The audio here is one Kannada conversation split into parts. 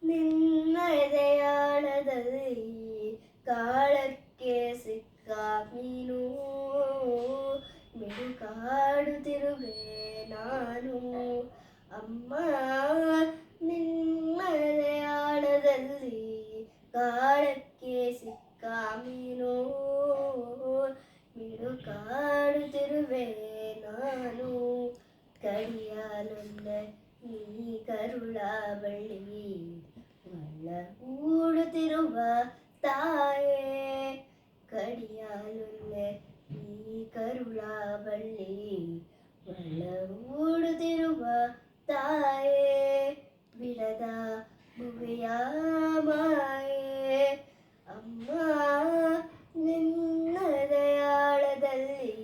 ನಿನ್ನ ಎದೆಯಾಳದಲ್ಲಿ ಕಾಳಕ್ಕೆ ಸಿಕ್ಕ ಮೀನು ಮಿಡುಕಾಡುತ್ತಿರುವೆ ನಾನು. ಅಮ್ಮ, ನಿನ್ನ ಎದೆಯಾಳದಲ್ಲಿ ಕಾಳಕ್ಕೆ ಸಿಕ್ಕ ಮೀನು ಮಿಡುಕಾಡುತ್ತಿರುವೆ ನಾನು. ಕಡಿಯಾಲೊಲ್ಲೆ ನೀ ಕರುಳ ಬಳ್ಳಿ ಒಳ್ಳ ಹೂಡುತ್ತಿರುವ ತಾಯೇ. ಕಡಿಯಾಲೊಲ್ಲೆ ನೀ ಕರುಳ ಬಳ್ಳಿ ಒಳ್ಳ ಹೂಡುತ್ತಿರುವ ತಾಯೇ. ಬಿಡದ ಭುವಿಯ ಮಾಯೆ. ಅಮ್ಮ, ನಿನ್ನ ದಯಾಳದಲ್ಲಿ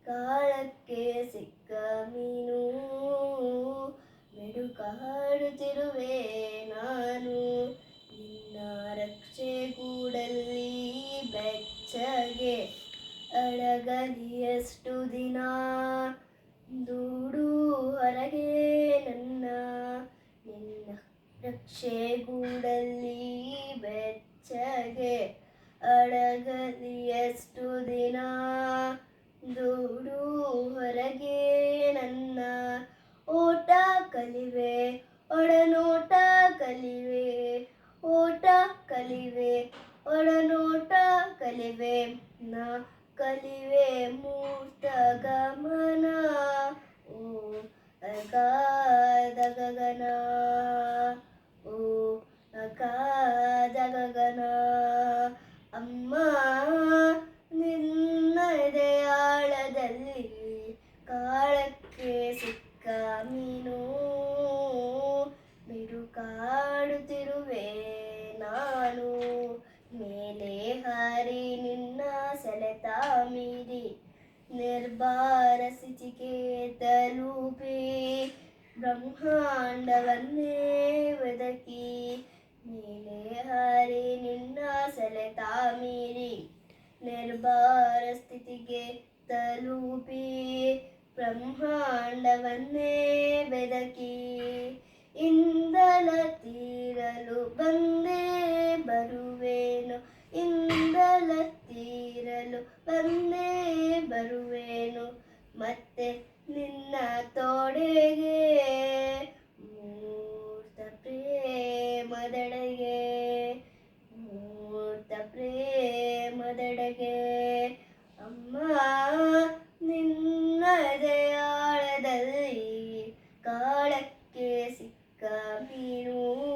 ಕಾಳಕ್ಕೆ ಸಿಕ್ಕ ಮೀನು ಮಿಡುಕಾಡುತ್ತಿರುವೆ ನಾನು. ನಿನ್ನ ರಕ್ಷೆ ಗೂಡಲ್ಲಿ ಬೆಚ್ಚಗೆ ಅಡಗಲಿ ಎಷ್ಟು ದಿನ. ದೂಡು ಹೊರಗೆ ನನ್ನ. ನಿನ್ನ ರಕ್ಷೆ ಗೂಡಲ್ಲಿ ಬೆಚ್ಚಗೆ ಅಡಗಲಿ ಎಷ್ಟು ದಿನ. ದೂಡು ಹೊರಗೆ ನನ್ನ. ಓಟ ಕಲಿವೆ ಒಡನೋಟ ಕಲಿವೆ. ಓಟ ಕಲಿವೆ ಒಡನೋಟ ಕಲಿವೆ. ನಾ ಕಲಿವೆ ಮೂರ್ತ ಗಮನ. ಓ ಅಗಾಧ ಗಗನ. ಓ ಅಗಾಧ ಗಗನ. ಅಮ್ಮ, ನಿನ್ನ ಎದೆಯಾಳದಲ್ಲಿ ಕಾಳಕ್ಕೆ ಸಿಕ್ಕ ಮೀನು ಮಿಡುಕಾಡುತ್ತಿರುವೆ ನಾನು. ಮೇಲೆ ಹಾರಿ ನಿನ್ನ ಸೆಳೆತ ಮೀರಿ ನಿರ್ಭಾರ ಸ್ಥಿತಿಗೆ ತಲುಪಿ ಬ್ರಹ್ಮಾಂಡವನ್ನೇ ಬದುಕಿ. ಮೇಲೆ ಹಾರಿ ನಿನ್ನ ಸೆಳೆತ ಮೀರಿ ನಿರ್ಭಾರ ಸ್ಥಿತಿಗೆ ತಲುಪಿ ಬ್ರಹ್ಮಾಂಡವನ್ನೇ ಬೆದಕಿ. ಇಂದಲ ತೀರಲು ಬಂದೇ ಬರುವೇನು. ಇಂದಲ ತೀರಲು ಬಂದೇ ಬರುವೇನು. ಮತ್ತೆ ನಿನ್ನ ತೋಡೆಗೆ ಮೂರ್ತ ಪ್ರೇಮದೆಡೆಗೆ. ಮೂರ್ತ ಪ್ರೇಮದೆಡೆಗೆ. ಅಮ್ಮ, ನಿನ್ನ ಎದೆಯಾಳದಲ್ಲಿ ಕಾಳಕ್ಕೆ ಸಿಕ್ಕ ಮೀನು